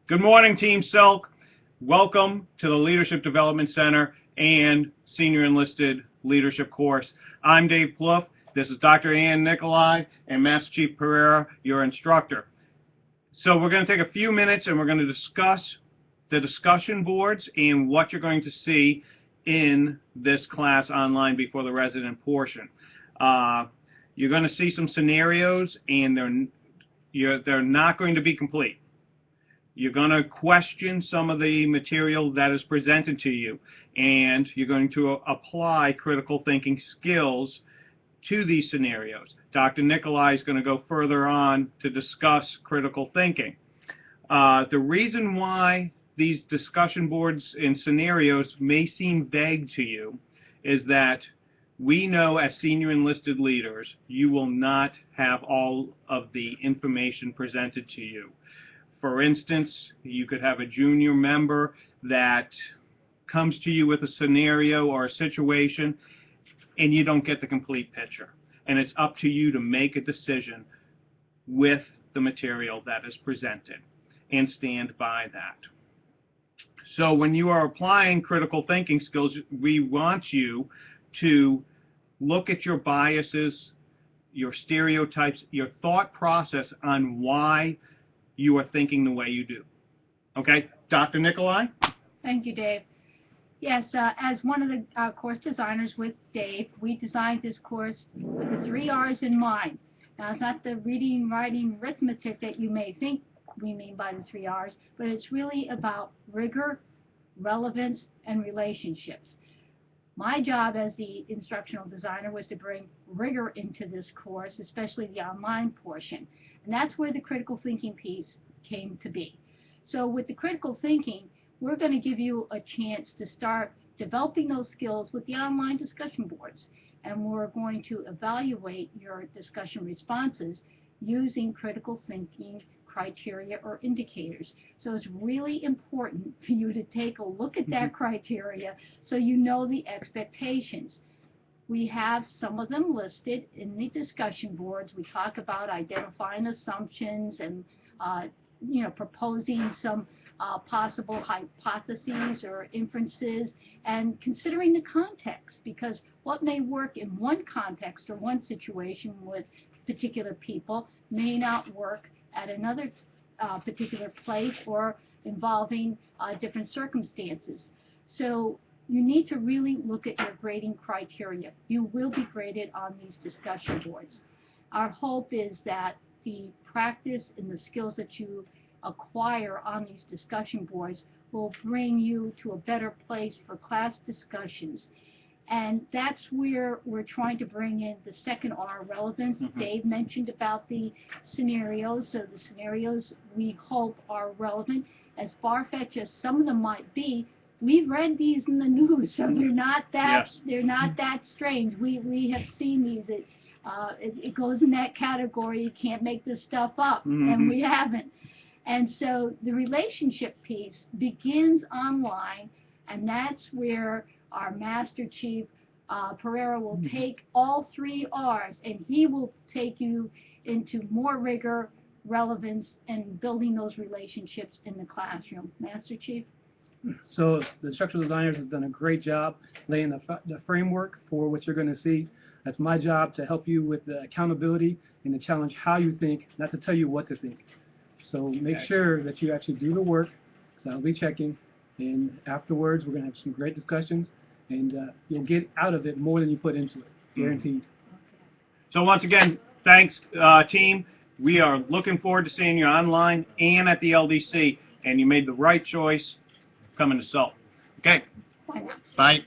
Good morning, Team SELC. Welcome to the Leadership Development Center and Senior Enlisted Leadership course. I'm Dave Plouffe. This is Dr. Ann Nicolai and Master Chief Pereira, your instructor. So we're going to take a few minutes and we're going to discuss the discussion boards and what you're going to see in this class online before the resident portion. You're going to see some scenarios, and they're not going to be complete. You're going to question some of the material that is presented to you, and you're going to apply critical thinking skills to these scenarios. Dr. Nicolai is going to go further on to discuss critical thinking. The reason why these discussion boards and scenarios may seem vague to you is that we know as senior enlisted leaders, you will not have all of the information presented to you. For instance, you could have a junior member that comes to you with a scenario or a situation and you don't get the complete picture. And it's up to you to make a decision with the material that is presented and stand by that. So when you are applying critical thinking skills, we want you to look at your biases, your stereotypes, your thought process on why you are thinking the way you do. Okay, Dr. Nicolai? Thank you, Dave. Yes, as one of the course designers with Dave, we designed this course with the 3 R's in mind. Now, it's not the reading, writing, arithmetic that you may think we mean by the 3 R's, but it's really about rigor, relevance, and relationships. My job as the instructional designer was to bring rigor into this course, especially the online portion. And that's where the critical thinking piece came to be. So with the critical thinking, we're going to give you a chance to start developing those skills with the online discussion boards. And we're going to evaluate your discussion responses using critical thinking criteria or indicators. So it's really important for you to take a look at that criteria so you know the expectations. We have some of them listed in the discussion boards. We talk about identifying assumptions and proposing some possible hypotheses or inferences, and considering the context, because what may work in one context or one situation with particular people may not work at another particular place or involving different circumstances. So you need to really look at your grading criteria. You will be graded on these discussion boards. Our hope is that the practice and the skills that you acquire on these discussion boards will bring you to a better place for class discussions. And that's where we're trying to bring in the second R, relevance. Dave mentioned about the scenarios. So the scenarios we hope are relevant. As far-fetched as some of them might be, we've read these in the news, so they're not that strange. We have seen these. It goes in that category. You can't make this stuff up, and we haven't. And so the relationship piece begins online, and that's where our Master Chief Pereira will take all 3 R's, and he will take you into more rigor, relevance, and building those relationships in the classroom. Master Chief? So the instructional designers have done a great job laying the framework for what you're going to see. That's my job, to help you with the accountability and to challenge how you think, not to tell you what to think. So make sure that you actually do the work, because I'll be checking, and afterwards we're going to have some great discussions, and you'll get out of it more than you put into it, guaranteed. So once again, thanks, team. We are looking forward to seeing you online and at the LDC, and you made the right choice coming to SELC. Okay. Bye.